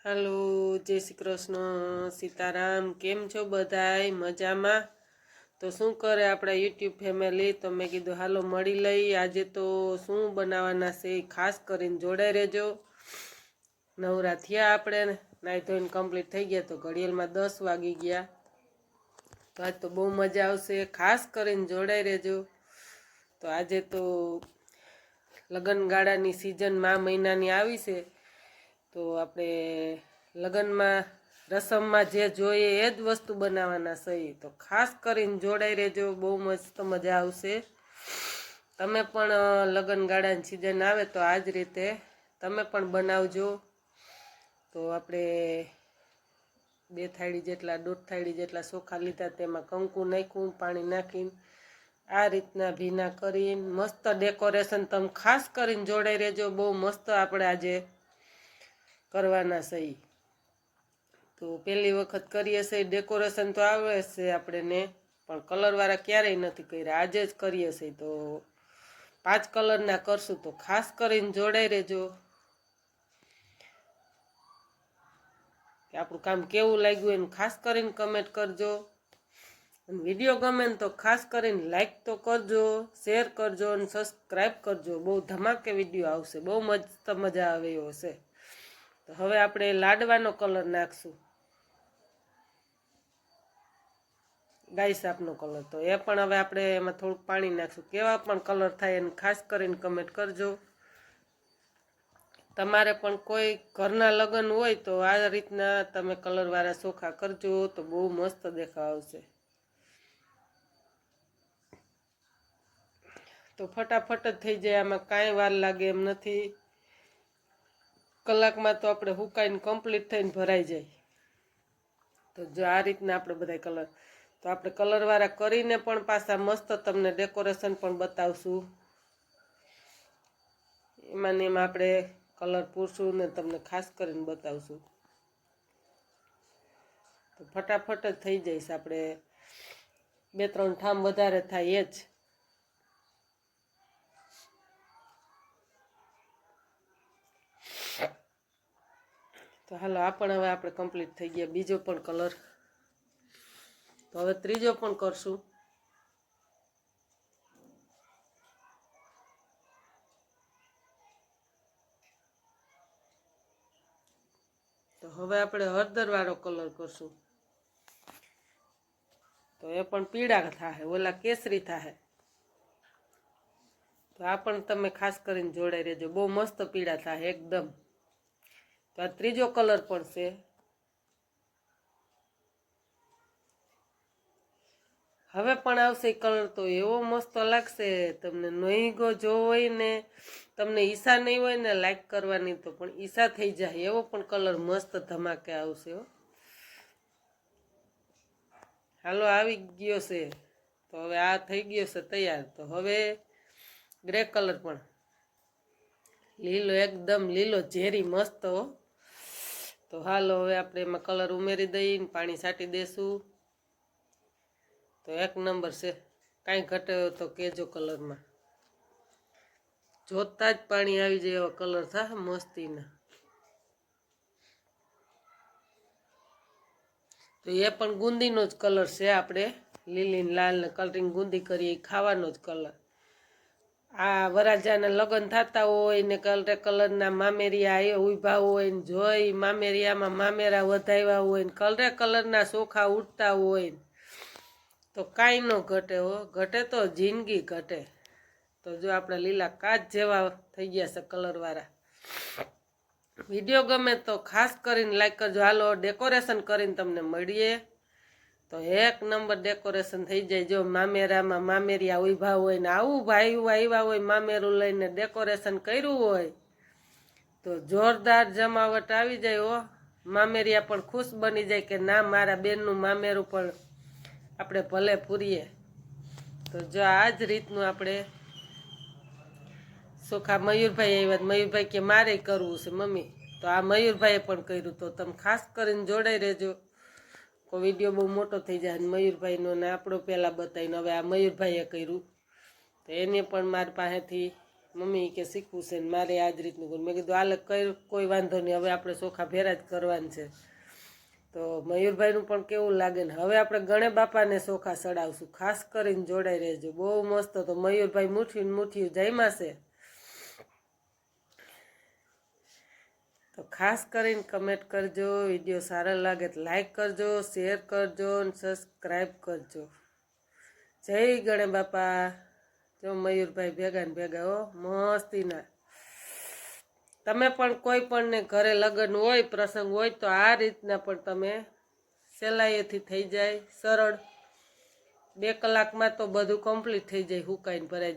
Hello जय श्री कृष्ण सीताराम केम छो बधाय मजामा। तो शू करे अपना यूट्यूब फैमिली तो मैं कीधु हालो मळी लई। आज तो शू बनावाना से खास करीने जोड़ाई रहेजो। नवरा थया आपणे नाई धोईने कम्प्लीट थई गया तो घड़ियाल में 10 वागी गया। तो आज तो बहु मजा आवशे, खास करीने जोड़ाई रहेजो। तो आज तो लगन गाड़ानी सीजन मा महीनानी आवी छे तो आपणे लगन में रसम में जे जोईए ए ज वस्तु बनावाना सही। तो खास करीने जोड़ाई रहेजो, बहु मस्त मजा आवशे। तमे पण लगन गाड़ानी सीजन आवे तो आज रीते तमे पण बनावजो। तो आपणे 2 थाळी जेटला 1.5 थाळी जेटला ચોખા लीधा तेमां कंकु नाख्युं, पाणी नाखीने आ रीतना भीना करीने मस्त डेकोरेशन तमे खास करीने जोड़ाई रहेजो। बहु मस्त आपणे आजे करवाना सही। तो पहली वखत करीए छे डेकोरेशन तो आवे छे आपणे पण कलरवाळा क्यारेय नथी कर्या, आजे ज करीए छे। तो 5 कलरना करशुं तो खास करीने जोड़ाई रहेजो कि आपणुं काम केवुं लाग्युं एनु खास करीने कमेंट करजो। अने विडियो गमे तो खास करीने लाइक तो करजो, शेर करजो अने सब्सक्राइब करजो। बहु धमाके विडियो आवशे, बहु मस्त मजा आवे एवो छे। तो हवे आपणे लाडवानो कलर नाखशुं, गाय सापनो कलर। तो ए पण हवे आपणे एमां थोडुं पाणी नाखशुं। केवा पण कलर थाय एने खास करीने कमेंट करजो। तमारे पण कोई घरना लगन होय तो आ रीतना तमे कलरवाळा ચોખા करजो तो बहु मस्त देखाव आवशे। तो फटाफट ज थई जाय, आमां कांई वार लागे एम नथी। कलाकमां तो आपणे हुकाईने कम्प्लीट थईने भराई जाय। तो जो आ रीतना आपणे बधाय कलर तो आपणे कलरवाळा करीने पण पाछा मस्त तमने डेकोरेशन पण बतावशुं। एमां ने एमां आपणे कलर पूरशुं ने तमने खास करीने बतावशुं। तो फटाफट ज थई जईश, आपणे 2-3 ठाम वधारे थाय ए ज। तो हालो आ पण हवे आपणे कम्प्लीट थई गया। बीजो पण कलर तो हवे त्रीजो पण करशुं। तो हवे आपणे हळदरवाळो कलर करशुं। तो ए पण पीळा थाहे, ओला केसरी थाहे। तो आ पण तमे खास करीने जोड़ाई रहेजो, बहु मस्त पीळा थाहे एकदम। तो आ त्रीजो कलर पण छे। हवे पण आवशे कलर तो एवो मस्त लागशे तमने। नोईगो जो होय ने तमने ईच्छा नहीं होय ने लाइक करवानी तो पण ईच्छा थई जाय एवो पण कलर मस्त धमाके आवशे हो। हालो आवी गयो छे। तो हवे आ थई गयो छे तैयार। तो हवे ग्रे कलर पण लीलो, एकदम लीलो झेरी मस्त हो। तो हालो हवे आपणे एमां कलर उमेरी दईने पाणी छाटी देशुं। तो 1 नंबर छे, काई घटे हो तो केजो कलर में। जोता ज पाणी आवी जाय एवा कलर था मस्तीना। तो ये पण गुंदीनो ज कलर छे, आपणे લીલી ને લાલ ને કલરિંગ ગુંદી કરીએ ખાવાનો જ કલર। आ वराजाना लगन थाता होय ने कलરના मामेरिया उभा होय ने जोई मामेरियामां मामेरा वधाव्या होय ने कलરના ચોખા उठता होय तो काई न घटे हो। घटे तो जिंदगी घटे। तो जो आपणे लीला काच जेवा थई गया छे कलरवाळा। विडियो गमे तो खास करीने लाइक करजो। हालो डेकोरेशन करीने तमने मळीए। तो 1 नंबर डेकोरेशन थई जाय। जो मामेरामां मामेरिया उभा होय ने आवुं भाईओ आव्या होय मामेरू लईने डेकोरेशन कर्युं होय तो जोरदार जमावट आवी जाय हो। मामेरिया पण खुश बनी जाय के ना मारा बेननुं मामेरू पण आपणे भले पूरीए। तो जो आज रीतनुं आपणे ચોખા मयूरभाई आव्या, मयूरभाई के मारे करवुं छे मम्मी। तो आ मयूरभाईए पण कर्युं। तो तमे खास करीने जोड़ाई रहेजो। को विडियो बहु मोटो थई जाय। मयूरभाईनो ने आपणो पहेला बताईने हवे आ मयूरभाईए कर्युं। तो एने पण मारी पासेथी મમ્મી કે શીખવું છે ને મારે આ જ રીતનું કરવું. મેં કીધું હાલ કોઈ વાંધો નહીં, હવે આપણે ચોખા ભેરા જ કરવાનું છે. તો મયુરભાઈનું પણ કેવું લાગે ને. હવે આપણે ગણે બાપાને ચોખા ચડાવશું, ખાસ કરીને જોડાઈ રહેજો. બહુ મસ્ત. તો મયુરભાઈ મુઠ્ઠી જમ્યા છે. તો ખાસ કરીને કમેન્ટ કરજો, વિડીયો સારા લાગે તો લાઈક કરજો, શેર કરજો અને સબસ્ક્રાઈબ કરજો. જય ગણે બાપા. જો મયુરભાઈ ભેગા ને ભેગા હો મસ્તીના. તમે પણ કોઈ પણ ને ઘરે લગ્ન હોય, પ્રસંગ હોય તો આ રીતના પણ તમે સહેલાઈથી થઈ જાય સરળ. 2 કલાકમાં તો બધું કમ્પ્લીટ થઈ જાય, હુકાઈને ભરાઈ જાય.